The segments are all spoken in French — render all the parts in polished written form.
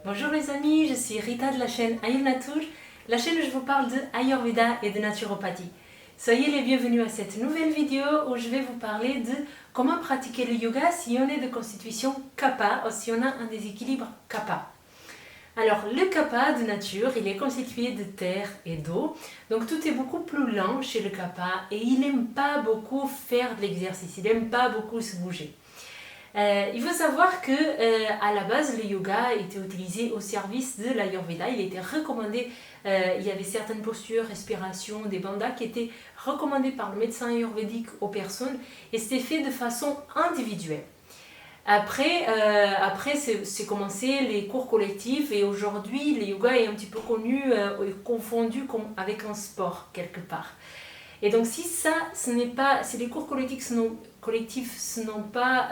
Bonjour les amis, je suis Rita de la chaîne Ayurnatur, la chaîne où je vous parle de Ayurveda et de naturopathie. Soyez les bienvenus à cette nouvelle vidéo où je vais vous parler de comment pratiquer le yoga si on est de constitution Kapha ou si on a un déséquilibre Kapha. Alors le Kapha de nature, il est constitué de terre et d'eau, donc tout est beaucoup plus lent chez le Kapha et il n'aime pas beaucoup faire de l'exercice, il n'aime pas beaucoup se bouger. Il faut savoir que à la base, le yoga était utilisé au service de l'Ayurveda. Il était recommandé, il y avait certaines postures, respiration, des bandhas qui étaient recommandées par le médecin ayurvédique aux personnes et c'était fait de façon individuelle. Après c'est commencé les cours collectifs et aujourd'hui, le yoga est un petit peu connu et confondu avec un sport quelque part. Et donc si les cours collectifs ce n'ont pas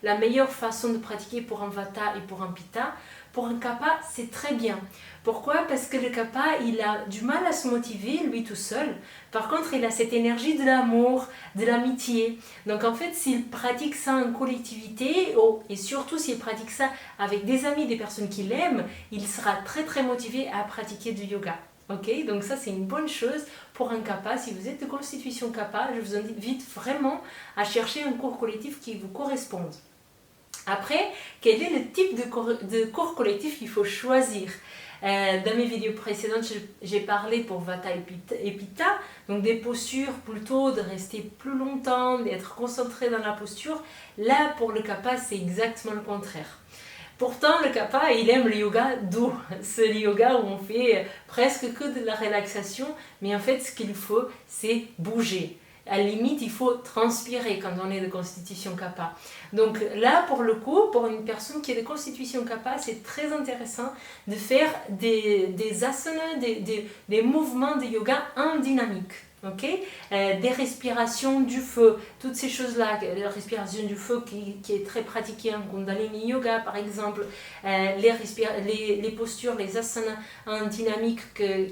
la meilleure façon de pratiquer pour un Vata et pour un Pitta, pour un Kapha c'est très bien. Pourquoi? Parce que le Kapha il a du mal à se motiver lui tout seul. Par contre il a cette énergie de l'amour, de l'amitié. Donc en fait s'il pratique ça en collectivité et surtout s'il pratique ça avec des amis, des personnes qu'il aime, il sera très très motivé à pratiquer du yoga. Ok, donc ça c'est une bonne chose pour un Kapha. Si vous êtes de constitution Kapha, je vous invite vraiment à chercher un cours collectif qui vous corresponde. Après, quel est le type de cours collectif qu'il faut choisir? Dans mes vidéos précédentes, j'ai parlé pour Vata et Pitta, donc des postures plutôt de rester plus longtemps, d'être concentré dans la posture. Là, pour le Kapha, c'est exactement le contraire. Pourtant, le Kapha, il aime le yoga doux. C'est le yoga où on fait presque que de la relaxation, mais en fait, ce qu'il faut, c'est bouger. À la limite, il faut transpirer quand on est de constitution Kapha. Donc là, pour le coup, pour une personne qui est de constitution Kapha, c'est très intéressant de faire des asanas, des mouvements de yoga en dynamique. Okay? Des respirations du feu, toutes ces choses-là, la respiration du feu qui est très pratiquée en Kundalini Yoga par exemple, les postures, les asanas en dynamique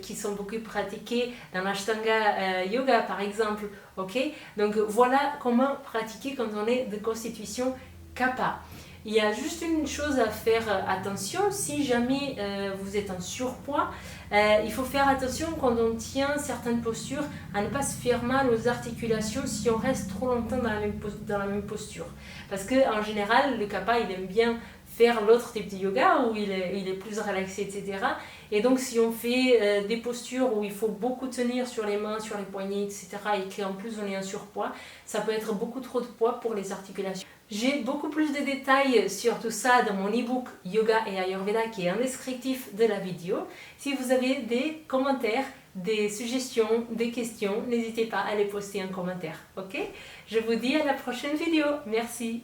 qui sont beaucoup pratiquées dans l'Ashtanga Yoga par exemple. Okay? Donc voilà comment pratiquer quand on est de constitution Kapha. Il y a juste une chose à faire attention, si jamais vous êtes en surpoids, il faut faire attention quand on tient certaines postures à ne pas se faire mal aux articulations si on reste trop longtemps dans la même posture. Parce qu'en général, le Kapha, il aime bien faire l'autre type de yoga où il est plus relaxé, etc. Et donc si on fait des postures où il faut beaucoup tenir sur les mains, sur les poignets, etc. et qu'en plus on est en surpoids, ça peut être beaucoup trop de poids pour les articulations. J'ai beaucoup plus de détails sur tout ça dans mon e-book Yoga et Ayurveda qui est un descriptif de la vidéo. Si vous avez des commentaires, des suggestions, des questions, n'hésitez pas à les poster en commentaire. Ok? Je vous dis à la prochaine vidéo. Merci.